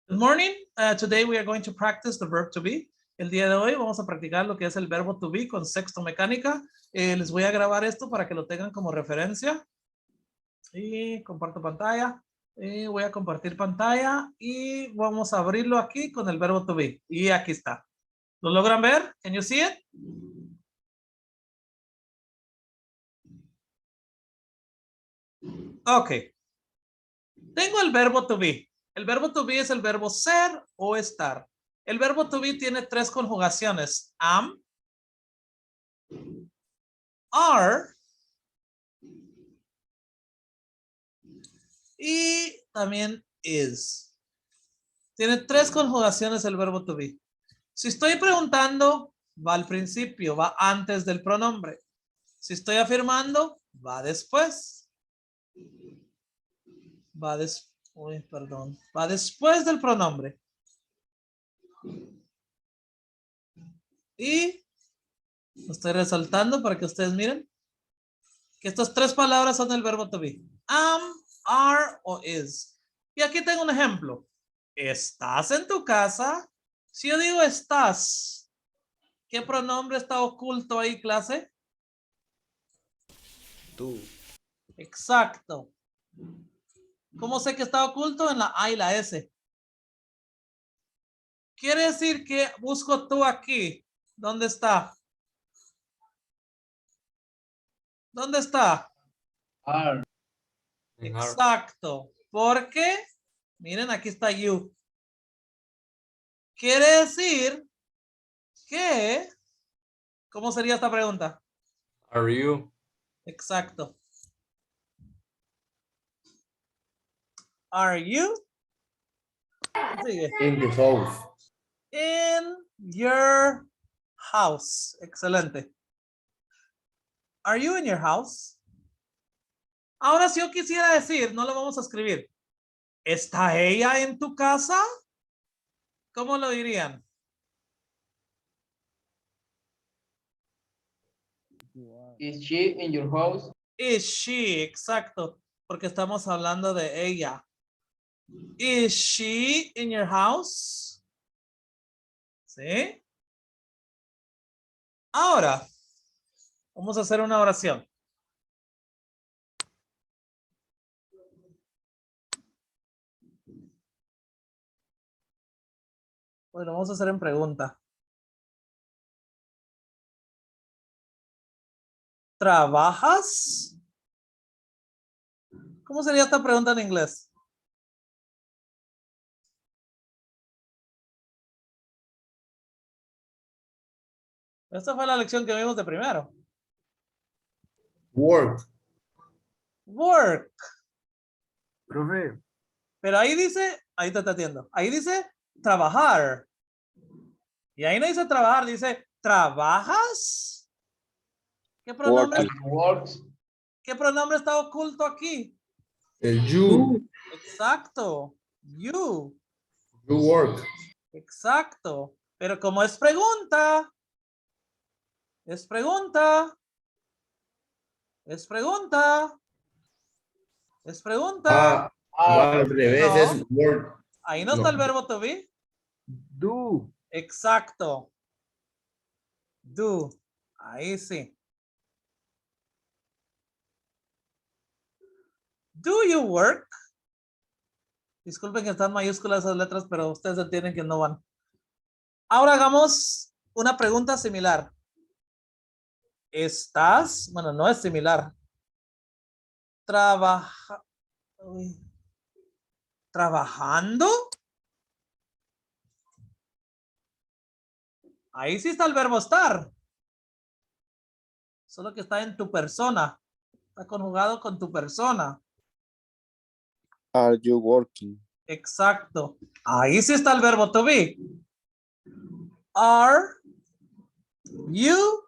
Good morning. Today we are going to practice the verb to be. El día de hoy vamos a practicar lo que es el verbo to be con sexto mecánica. Les voy a grabar esto para que lo tengan como referencia. Y comparto pantalla. Y voy a compartir pantalla y vamos a abrirlo aquí con el verbo to be. Y aquí está. ¿Lo logran ver? Can you see it? Ok. Tengo el verbo to be. El verbo to be es el verbo ser o estar. El verbo to be tiene tres conjugaciones. Am, are y también is. Tiene tres conjugaciones el verbo to be. Si estoy preguntando, va al principio, va antes del pronombre. Si estoy afirmando, va después. Va después del pronombre. Y lo estoy resaltando para que ustedes miren que estas tres palabras son el verbo to be. Am, are o is. Y aquí tengo un ejemplo. ¿Estás en tu casa? Si yo digo estás, ¿qué pronombre está oculto ahí, clase? Tú. Exacto. ¿Cómo sé que está oculto? En la A y la S. Quiere decir que busco tú aquí. ¿Dónde está? ¿Dónde está? Are. Exacto. Porque, miren, aquí está you. Quiere decir que, ¿cómo sería esta pregunta? Are you? Exacto. Are you? Sigue. In the house. In your house. Excelente. Are you in your house? Ahora, si yo quisiera decir, no lo vamos a escribir. ¿Está ella en tu casa? ¿Cómo lo dirían? Is she in your house? Is she, exacto, porque estamos hablando de ella. Is she in your house? ¿Sí? Ahora, vamos a hacer una oración. Bueno, vamos a hacer en pregunta. ¿Trabajas? ¿Cómo sería esta pregunta en inglés? Esta fue la lección que vimos de primero. Work. Work. Profe. Pero ahí dice, ahí te está atiendo. Ahí dice trabajar. Y ahí no dice trabajar, dice ¿trabajas? ¿Qué pronombre, Works. ¿qué pronombre está oculto aquí? El you. Exacto. You. You work. Exacto. Pero como es pregunta. Es pregunta. Es pregunta. Es pregunta. Al revés No. es work. Ahí no está el verbo to be. Do. Exacto. Do. Ahí sí. Do you work? Disculpen que están mayúsculas esas letras, pero ustedes entienden que no van. Ahora hagamos una pregunta similar. ¿Estás? Bueno, no es similar. ¿Trabajando? Ahí sí está el verbo estar. Solo que está en tu persona. Está conjugado con tu persona. Are you working? Exacto. Ahí sí está el verbo to be. Are you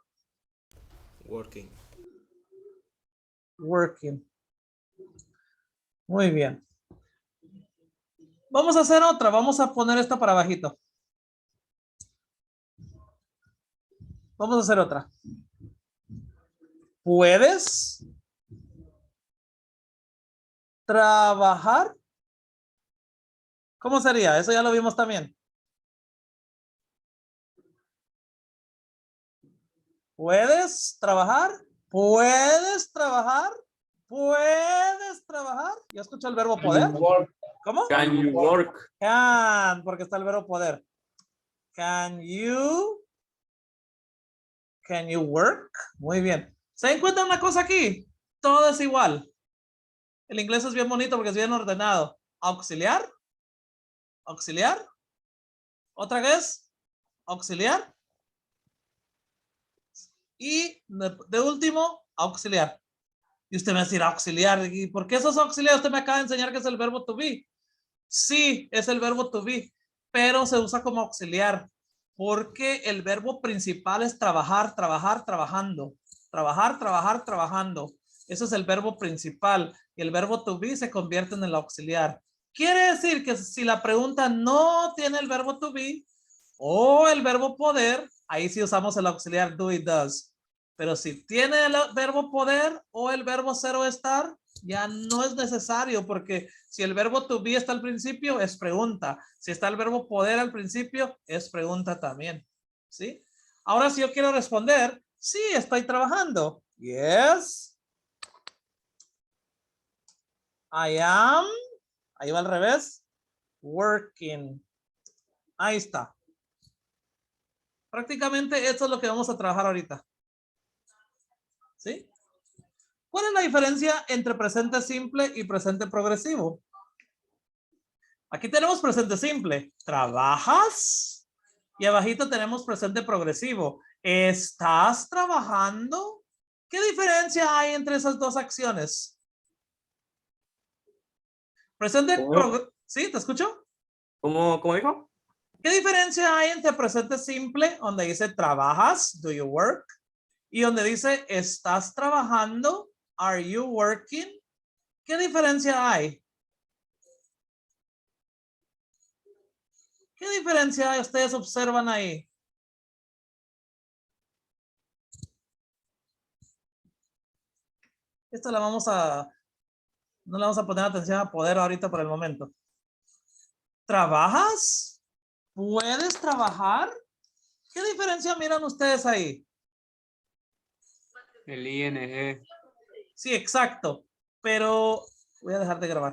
Working. working? Muy bien. Vamos a hacer otra. Vamos a poner esta para abajito. Vamos a hacer otra. ¿Puedes trabajar? ¿Cómo sería? Eso ya lo vimos también. ¿Puedes trabajar? ¿Puedes trabajar? ¿Puedes trabajar? ¿Ya escuchó el verbo poder? ¿Cómo? Can you work? Can, porque está el verbo poder. Can you work? Muy bien. ¿Se dan cuenta una cosa aquí? Todo es igual. El inglés es bien bonito porque es bien ordenado. Auxiliar. Auxiliar. Otra vez. Auxiliar. Y de último, auxiliar. Y usted me va a decir auxiliar. ¿Y por qué eso es auxiliar? Usted me acaba de enseñar que es el verbo to be. Sí, es el verbo to be, pero se usa como auxiliar porque el verbo principal es trabajar, trabajar, trabajando. Trabajar, trabajar, trabajando. Ese es el verbo principal y el verbo to be se convierte en el auxiliar. Quiere decir que si la pregunta no tiene el verbo to be o el verbo poder, ahí sí usamos el auxiliar do y does. Pero si tiene el verbo poder o el verbo ser o estar, ya no es necesario porque si el verbo to be está al principio es pregunta. Si está el verbo poder al principio es pregunta también. ¿Sí? Ahora si yo quiero responder, sí, estoy trabajando. Yes. I am. Ahí va al revés. Working. Ahí está. Prácticamente esto es lo que vamos a trabajar ahorita. ¿Sí? ¿Cuál es la diferencia entre presente simple y presente progresivo? Aquí tenemos presente simple. ¿Trabajas? Y abajito tenemos presente progresivo. ¿Estás trabajando? ¿Qué diferencia hay entre esas dos acciones? Presente ¿sí? ¿Te escucho? ¿Cómo dijo? ¿Qué diferencia hay entre presente simple, donde dice trabajas, do you work? Y donde dice estás trabajando, are you working? ¿Qué diferencia hay? ¿Qué diferencia hay? Ustedes observan ahí. Esto la vamos a, no le vamos a poner atención a poder ahorita por el momento. ¿Trabajas? ¿Puedes trabajar? ¿Qué diferencia miran ustedes ahí? El ING. Sí, exacto. Pero voy a dejar de grabar.